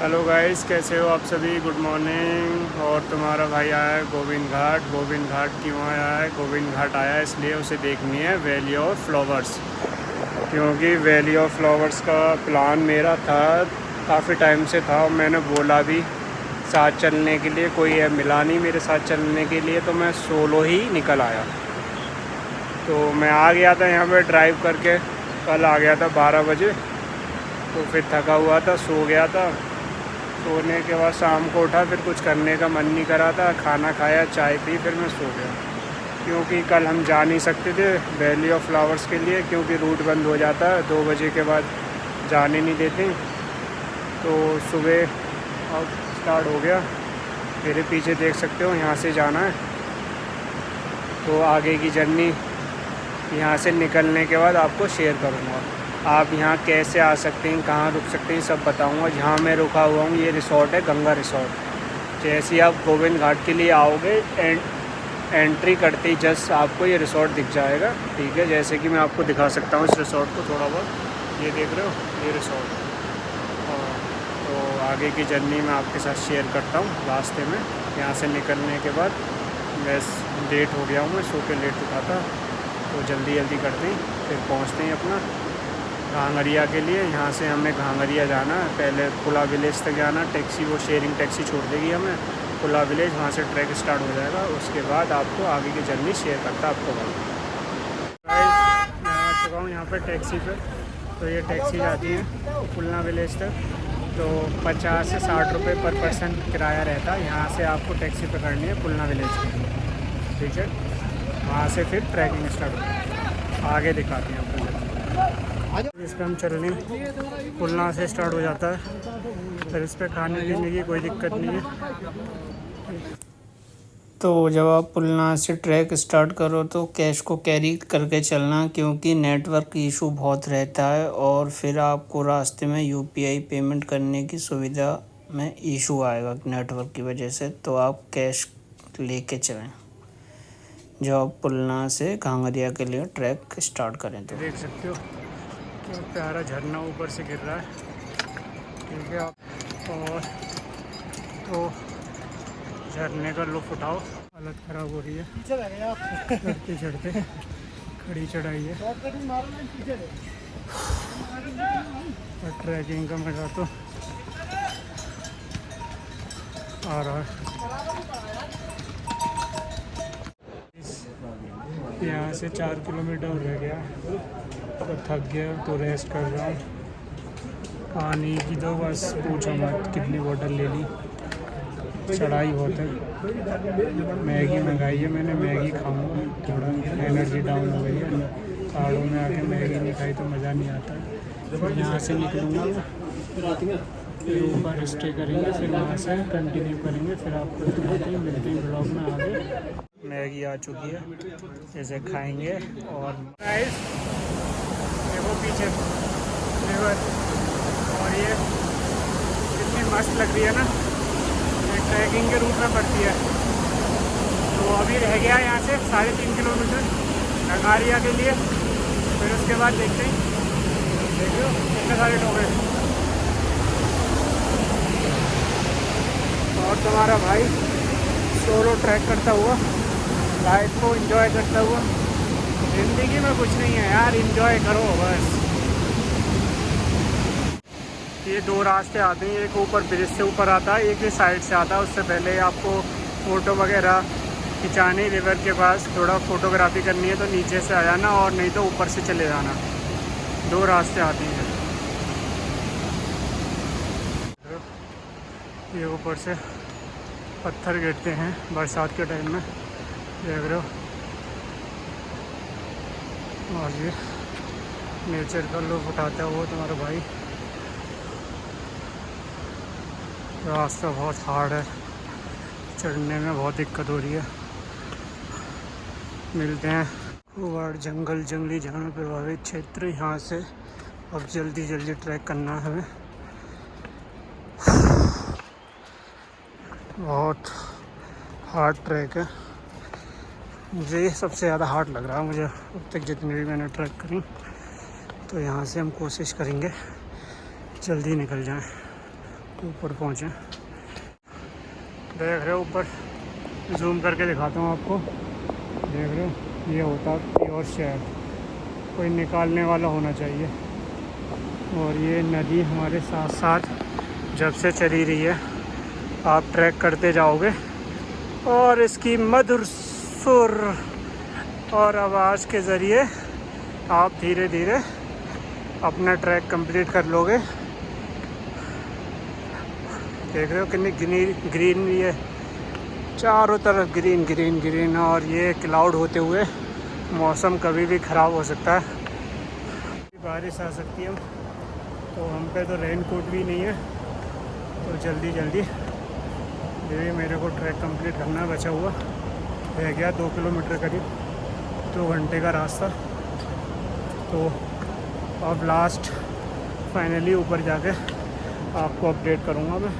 Hello guys, कैसे हो आप सभी। Good morning. और तुम्हारा भाई आया है गोविंद घाट। गोविंद घाट क्यों आया है? गोविंद घाट आया है इसलिए उसे देखनी है वैली ऑफ फ्लावर्स, क्योंकि वैली ऑफ फ्लावर्स का प्लान मेरा था, काफ़ी टाइम से था। और मैंने बोला भी साथ चलने के लिए, कोई है मिला नहीं मेरे साथ चलने के लिए, तो मैं सोलो ही निकल आया। तो मैं आ गया था यहाँ पे ड्राइव करके, कल आ गया था 12 बजे। तो फिर थका हुआ था, सो गया था। सोने के बाद शाम को उठा, फिर कुछ करने का मन नहीं करा था, खाना खाया, चाय पी, फिर मैं सो गया। क्योंकि कल हम जा नहीं सकते थे वैली ऑफ फ्लावर्स के लिए, क्योंकि रूट बंद हो जाता है 2 बजे के बाद, जाने नहीं देते। तो सुबह अब स्टार्ट हो गया। मेरे पीछे देख सकते हो, यहाँ से जाना है। तो आगे की जर्नी यहाँ से निकलने के बाद आपको शेयर करूँगा। आप यहाँ कैसे आ सकते हैं, कहाँ रुक सकते हैं, सब बताऊँगा। जहाँ मैं रुका हुआ हूँ ये रिसोर्ट है, गंगा रिसोर्ट। जैसे ही आप गोविंद घाट के लिए आओगे, एंट्री करते ही जस्ट आपको ये रिसोर्ट दिख जाएगा। ठीक है, जैसे कि मैं आपको दिखा सकता हूँ इस रिसोर्ट को थोड़ा बहुत। ये देख रहे हो, ये रिसोर्ट। और तो आगे की जर्नी मैं आपके साथ शेयर करता हूँ रास्ते में। यहाँ से निकलने के बाद बस लेट हो गया हूँ, मैं सो के लेट उठा था, तो जल्दी करते हैं, फिर पहुँचते हैं अपना घांगरिया के लिए। यहाँ से हमें घांगरिया जाना है, पहले पुला विलेज तक जाना। टैक्सी, वो शेयरिंग टैक्सी छोड़ देगी हमें पुला विलेज, वहाँ से ट्रैक स्टार्ट हो जाएगा। उसके बाद आपको आगे की जर्नी शेयर करता आपको मैं आ चुका हूँ यहाँ पर टैक्सी पे। तो ये टैक्सी जाती है पुलना विलेज तक, तो 50 से 60 रुपये पर पर्सन किराया रहता है। यहाँ से आपको टैक्सी पकड़नी है पुलना विलेज के लिए, ठीक है। वहाँ से फिर ट्रैकिंग स्टार्ट होती है, आगे दिखाते हैं आपको। इस पर हम चल लें, पुलना से स्टार्ट हो जाता है। फिर इस पर खाने पीने की कोई दिक्कत नहीं है। तो जब आप पुलना से ट्रैक स्टार्ट करो तो कैश को कैरी करके चलना, क्योंकि नेटवर्क इशू बहुत रहता है। और फिर आपको रास्ते में यूपीआई पेमेंट करने की सुविधा में इशू आएगा नेटवर्क की वजह से, तो आप कैश लेके चलें जब आप पुलना से घांगरिया के लिए ट्रैक स्टार्ट करें। तो देख सकते हो तो प्यारा झरना ऊपर से गिर रहा है, ठीक है आप। और तो झरने का लुत्फ़ उठाओ। हालत ख़राब हो रही है चढ़ते चढ़ते, खड़ी चढ़ाई है। और ट्रैकिंग का मज़ा तो आ रहा है। यहाँ से 4 किलोमीटर रह गया, तो थक गया, तो रेस्ट कर रहा हूँ। पानी की तो बस पूछो मत, कितनी बोतल ले ली। चढ़ाई बहुत है। मैगी मंगाई है मैंने, मैगी खाऊंगा, थोड़ा एनर्जी डाउन हो गई है। पहाड़ों में आके मैगी नहीं खाई तो मज़ा नहीं आता। फिर यहाँ से निकलूँगा, फिर ऊपर स्टे करेंगे, फिर वहाँ से कंटिन्यू करेंगे। फिर आपको दिखाते हैं, मिलते हैं ब्लॉग में आगे। मैगी आ चुकी है, जैसे खाएंगे। और राइस देखो पीछे रिवर, और ये कितनी मस्त लग रही है ना, ये ट्रैकिंग के रूट में पड़ती है। तो अभी रह गया यहाँ से 3.5 किलोमीटर घांगरिया के लिए। फिर उसके बाद देखते हैं, देखो कितने सारे लोग हैं। और तुम्हारा भाई सोलो ट्रैक करता हुआ, लाइफ को एंजॉय करता हुआ। ज़िंदगी में कुछ नहीं है यार, एंजॉय करो बस। ये 2 रास्ते आते हैं, एक ऊपर ब्रिज से ऊपर आता है, एक ही साइड से आता है। उससे पहले आपको फ़ोटो वगैरह खिंचानी, रिवर के पास थोड़ा फ़ोटोग्राफी करनी है तो नीचे से आ जाना, और नहीं तो ऊपर से चले जाना। 2 रास्ते आते हैं। ये ऊपर से पत्थर गिरते हैं बरसात के टाइम में, देख रहे हो। और ये नेचर का लुत्फ़ उठाता है वो तुम्हारा भाई। रास्ता बहुत हार्ड है, चढ़ने में बहुत दिक्कत हो रही है। मिलते हैं खूब जंगल, जंगली जानवर प्रभावित क्षेत्र। यहाँ से अब जल्दी ट्रैक करना है हमें। बहुत हार्ड ट्रैक है, मुझे सबसे ज़्यादा हार्ड लग रहा है मुझे अब तक जितनी भी मैंने ट्रैक करी। तो यहाँ से हम कोशिश करेंगे जल्दी निकल जाएं ऊपर पहुँचे। देख रहे हो ऊपर, जूम करके दिखाता हूँ आपको। देख रहे हो, ये होता प्योर शहद, कोई निकालने वाला होना चाहिए। और ये नदी हमारे साथ साथ जब से चली रही है, आप ट्रैक करते जाओगे और इसकी मधुर सुर और आवाज़ के ज़रिए आप धीरे धीरे अपना ट्रैक कंप्लीट कर लोगे। देख रहे हो कितनी ग्रीन भी है, चारों तरफ ग्रीन ग्रीन ग्रीन। और ये क्लाउड होते हुए मौसम कभी भी ख़राब हो सकता है, बारिश आ सकती है। तो हम पे तो रेन कोट भी नहीं है, तो जल्दी जल्दी ये मेरे को ट्रैक कंप्लीट करना बचा हुआ रह गया 2 किलोमीटर करीब, 2 घंटे का रास्ता। तो अब लास्ट फाइनली ऊपर जाके आपको अपडेट करूँगा मैं।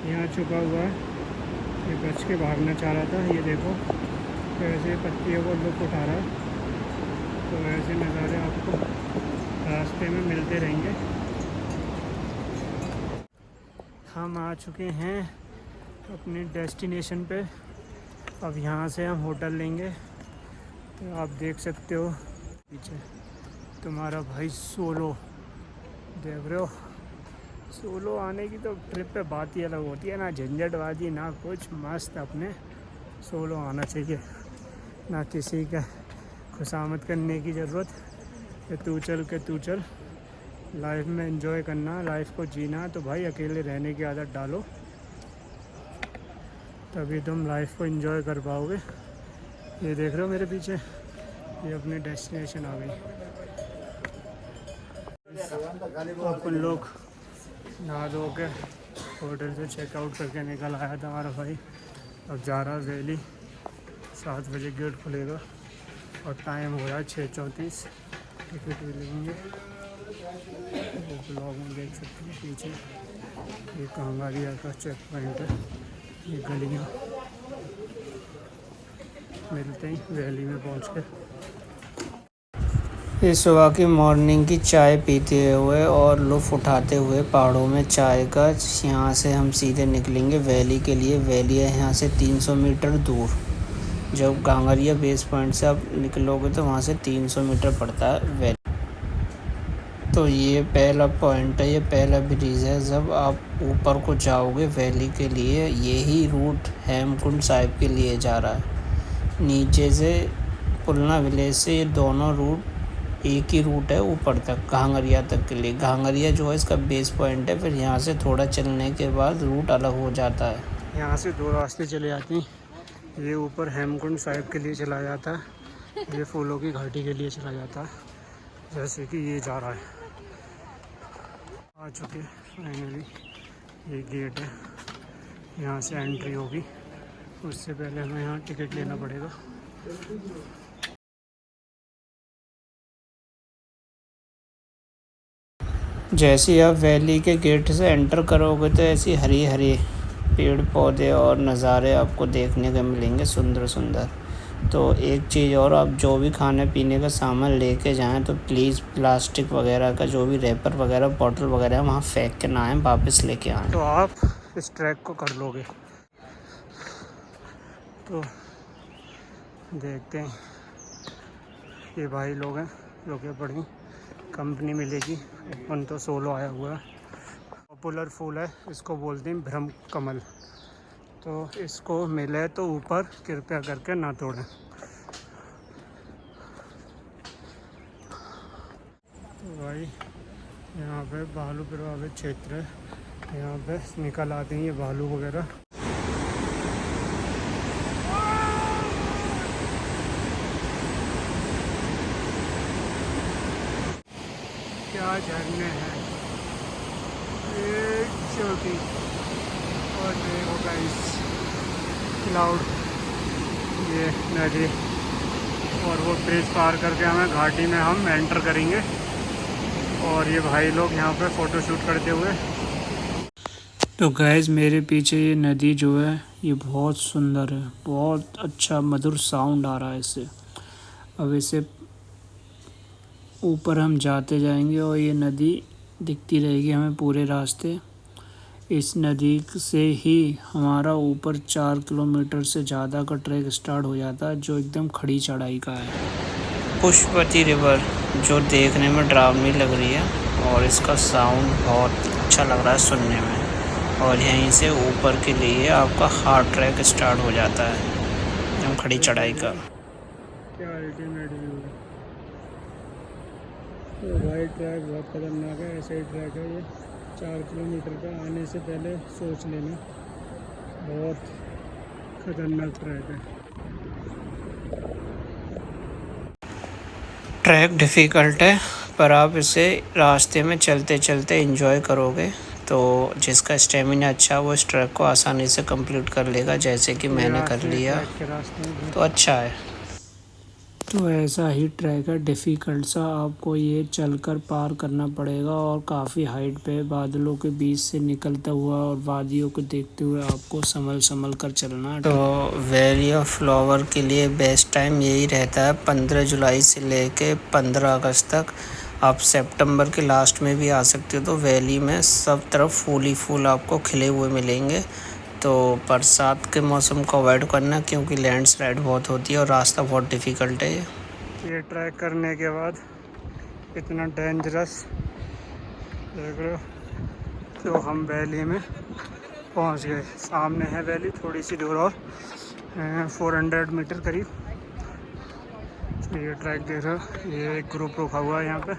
यहाँ छुपा हुआ है, ये बच के भागना चाह रहा था। ये देखो कैसे पत्तियों को लुक उठा रहा है। तो ऐसे नज़ारे आपको रास्ते में मिलते रहेंगे। हम आ चुके हैं अपने डेस्टिनेशन पे। अब यहाँ से हम होटल लेंगे। तो आप देख सकते हो पीछे तुम्हारा भाई सोलो, देख रहे हो। सोलो आने की तो ट्रिप पे बात ही अलग होती है, ना झंझटबाजी ना कुछ, मस्त अपने सोलो आना चाहिए। ना किसी का खुशामद करने की ज़रूरत कि तू चल के तू चल। लाइफ में एंजॉय करना, लाइफ को जीना, तो भाई अकेले रहने की आदत डालो, तभी तुम लाइफ को एंजॉय कर पाओगे। ये देख रहे हो मेरे पीछे, ये अपने डेस्टिनेशन आ गई। अपन लोग नहा धो के होटल से चेकआउट करके निकल आया था हमारा भाई। अब जा रहा वैली, 7 बजे गेट खुलेगा और टाइम हो रहा है 6:34। टिकट भी लेंगे। वो ब्लॉग में देख सकते हैं पीछे, ये कांगारिया का चेक पॉइंट है। ये गलियाँ मिलते ही वैली में पहुँच के इस सुबह की मॉर्निंग की चाय पीते हुए और लुत्फ़ उठाते हुए पहाड़ों में चाय का, यहाँ से हम सीधे निकलेंगे वैली के लिए। वैली है यहाँ से 300 मीटर दूर। जब कांगरिया बेस पॉइंट से आप निकलोगे तो वहाँ से 300 मीटर पड़ता है वैली। तो ये पहला पॉइंट है, ये पहला ब्रिज है। जब आप ऊपर को जाओगे वैली के लिए, यही रूट हेमकुंड साहिब के लिए जा रहा है। नीचे से पुलना विलेज से ये दोनों रूट एक ही रूट है ऊपर तक, घांगरिया तक के लिए। घांगरिया जो है इसका बेस पॉइंट है, फिर यहाँ से थोड़ा चलने के बाद रूट अलग हो जाता है। यहाँ से 2 रास्ते चले जाते हैं। ये ऊपर हेमकुंड साहिब के लिए चला जाता है, ये फूलों की घाटी के लिए चला जाता है, जैसे कि ये जा रहा है। आ चुके फाइनली, ये गेट है, यहाँ से एंट्री होगी। उससे पहले हमें यहाँ टिकट लेना पड़ेगा। जैसे ही आप वैली के गेट से एंटर करोगे तो ऐसी हरी हरी पेड़ पौधे और नज़ारे आपको देखने को मिलेंगे, सुंदर सुंदर। तो एक चीज़ और, आप जो भी खाने पीने का सामान लेके जाएं तो प्लीज़ प्लास्टिक वगैरह का जो भी रैपर वगैरह बॉटल वगैरह वहाँ फेंक के ना आएँ, वापस लेके आएँ, तो आप इस ट्रैक को कर लोगे। तो देखते हैं, ये भाई लोग हैं जो कि बड़ी कंपनी मिलेगी। अपन तो सोलो आया हुआ है। पॉपुलर फूल है, इसको बोलते हैं ब्रह्म कमल। तो इसको मिले तो ऊपर कृपया करके ना तोड़ें। तो भाई यहाँ पे भालू प्रभावित क्षेत्र है, यहाँ पे निकल आते हैं ये भालू वगैरह। क्या झरने हैं, एक छोटी और देखो गाइस क्लाउड, ये नदी और वो ब्रिज पार करके हमें घाटी में हम एंटर करेंगे। और ये भाई लोग यहाँ पे फ़ोटो शूट करते हुए। तो गाइस मेरे पीछे ये नदी जो है ये बहुत सुंदर है, बहुत अच्छा मधुर साउंड आ रहा है इससे। अब इसे ऊपर हम जाते जाएंगे और ये नदी दिखती रहेगी हमें पूरे रास्ते। इस नदी से ही हमारा ऊपर 4 किलोमीटर से ज़्यादा का ट्रैक स्टार्ट हो जाता है, जो एकदम खड़ी चढ़ाई का है। पुष्पवती रिवर जो देखने में डरावनी लग रही है और इसका साउंड बहुत अच्छा लग रहा है सुनने में। और यहीं से ऊपर के लिए आपका हार्ड ट्रैक स्टार्ट हो जाता है, एकदम खड़ी चढ़ाई का। क्या अल्टीमेट व्यू है। तो भाई ट्रैक बहुत खतरनाक है, ऐसा ही ट्रैक है ये 4 किलोमीटर का। आने से पहले सोच लेना, बहुत खतरनाक ट्रैक है। ट्रैक डिफ़िकल्ट है पर आप इसे रास्ते में चलते चलते एंजॉय करोगे तो जिसका स्टेमिना अच्छा वो इस ट्रैक को आसानी से कंप्लीट कर लेगा, जैसे कि मैंने कर लिया, ट्रैक के रास्ते में तो अच्छा है। तो ऐसा ही ट्रैक है डिफ़िकल्ट सा, आपको ये चलकर पार करना पड़ेगा और काफ़ी हाइट पे बादलों के बीच से निकलता हुआ और वादियों को देखते हुए आपको संभल कर चलना है। तो वैली ऑफ फ्लावर के लिए बेस्ट टाइम यही रहता है 15 जुलाई से लेके 15 अगस्त तक। आप सितंबर के लास्ट में भी आ सकते हो, तो वैली में सब तरफ फूल ही फूल आपको खिले हुए मिलेंगे। तो बरसात के मौसम को अवॉइड करना क्योंकि लैंडस्लाइड बहुत होती है और रास्ता बहुत डिफ़िकल्ट है। ये ट्रैक करने के बाद इतना डेंजरस देख रहे हो। तो हम वैली में पहुंच गए, सामने है वैली, थोड़ी सी दूर और 400 मीटर करीब। ये ट्रैक देख रहे हो, ये एक ग्रुप रुका हुआ है यहाँ पे।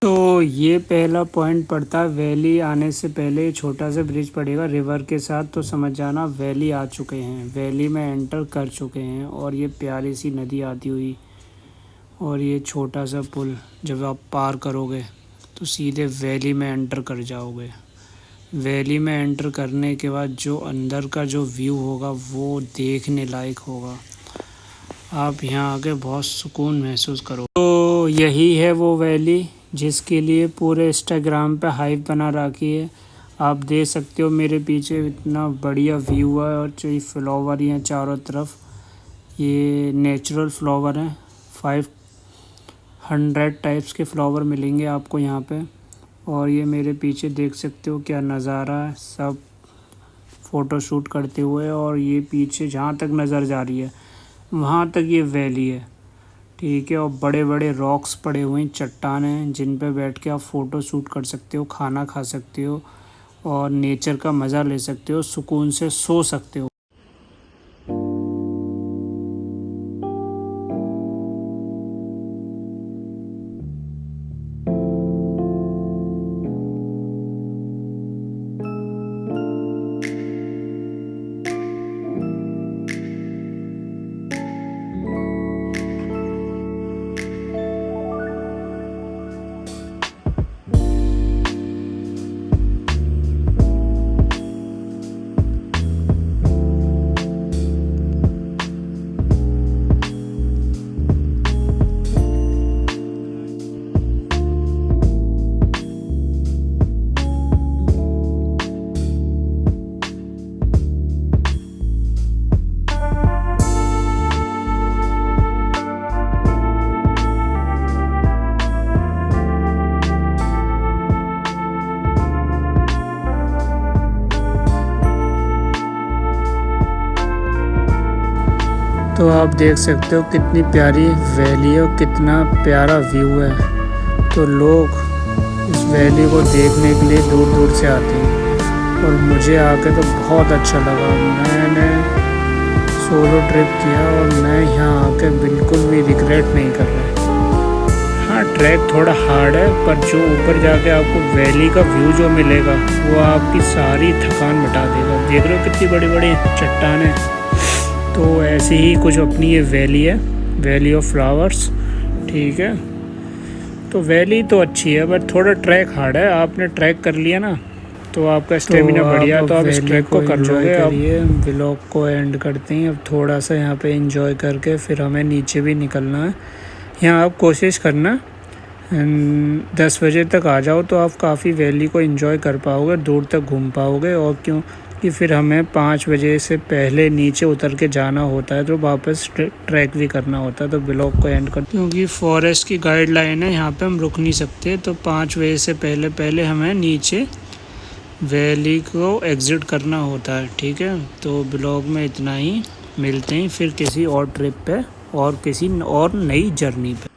तो ये पहला पॉइंट पड़ता है वैली आने से पहले, छोटा सा ब्रिज पड़ेगा रिवर के साथ, तो समझ जाना वैली आ चुके हैं, वैली में एंटर कर चुके हैं। और ये प्यारी सी नदी आती हुई और ये छोटा सा पुल जब आप पार करोगे तो सीधे वैली में एंटर कर जाओगे। वैली में एंटर करने के बाद जो अंदर का जो व्यू होगा वो देखने लायक होगा, आप यहाँ आके बहुत सुकून महसूस करो। तो यही है वो वैली जिसके लिए पूरे इंस्टाग्राम पे हाइप बना रखी है। आप देख सकते हो मेरे पीछे इतना बढ़िया व्यू है और जो ये फ्लावर हैं चारों तरफ, ये नेचुरल फ्लावर हैं। 500 टाइप्स के फ्लावर मिलेंगे आपको यहाँ पे। और ये मेरे पीछे देख सकते हो क्या नज़ारा है, सब फ़ोटो शूट करते हुए। और ये पीछे जहाँ तक नज़र जा रही है वहाँ तक ये वैली है, ठीक है। और बड़े बड़े रॉक्स पड़े हुए हैं, चट्टान हैं, जिन पे बैठ के आप फ़ोटो शूट कर सकते हो, खाना खा सकते हो और नेचर का मज़ा ले सकते हो, सुकून से सो सकते हो। तो आप देख सकते हो कितनी प्यारी वैली है और कितना प्यारा व्यू है। तो लोग इस वैली को देखने के लिए दूर दूर से आते हैं और मुझे आके तो बहुत अच्छा लगा। मैंने सोलो ट्रिप किया और मैं यहाँ आके बिल्कुल भी रिग्रेट नहीं कर रहा। हाँ, ट्रैक थोड़ा हार्ड है पर जो ऊपर जाके आपको वैली का व्यू जो मिलेगा वो आपकी सारी थकान मिटा देगा। देख रहे हो कितनी बड़ी बड़ी चट्टानें। तो ऐसी ही कुछ अपनी ये वैली है, वैली ऑफ फ्लावर्स, ठीक है। तो वैली तो अच्छी है बट थोड़ा ट्रैक हार्ड है। आपने ट्रैक कर लिया ना तो आपका स्टेमिना बढ़िया, तो आप इस ट्रैक को कर लोगे। अब व्लॉग को एंड करते हैं। अब थोड़ा सा यहाँ पे एंजॉय करके फिर हमें नीचे भी निकलना है। यहाँ आप कोशिश करना 10 बजे तक आ जाओ तो आप काफ़ी वैली को एंजॉय कर पाओगे, दूर तक घूम पाओगे। और क्योंकि फिर हमें 5 बजे से पहले नीचे उतर के जाना होता है, तो वापस ट्रैक भी करना होता है। तो ब्लॉग को एंड कर, क्योंकि फॉरेस्ट की गाइडलाइन है, यहाँ पे हम रुक नहीं सकते। तो 5 बजे से पहले पहले हमें नीचे वैली को एग्ज़िट करना होता है, ठीक है। तो ब्लॉग में इतना ही, मिलते हैं फिर किसी और ट्रिप पे और किसी और नई जर्नी पे।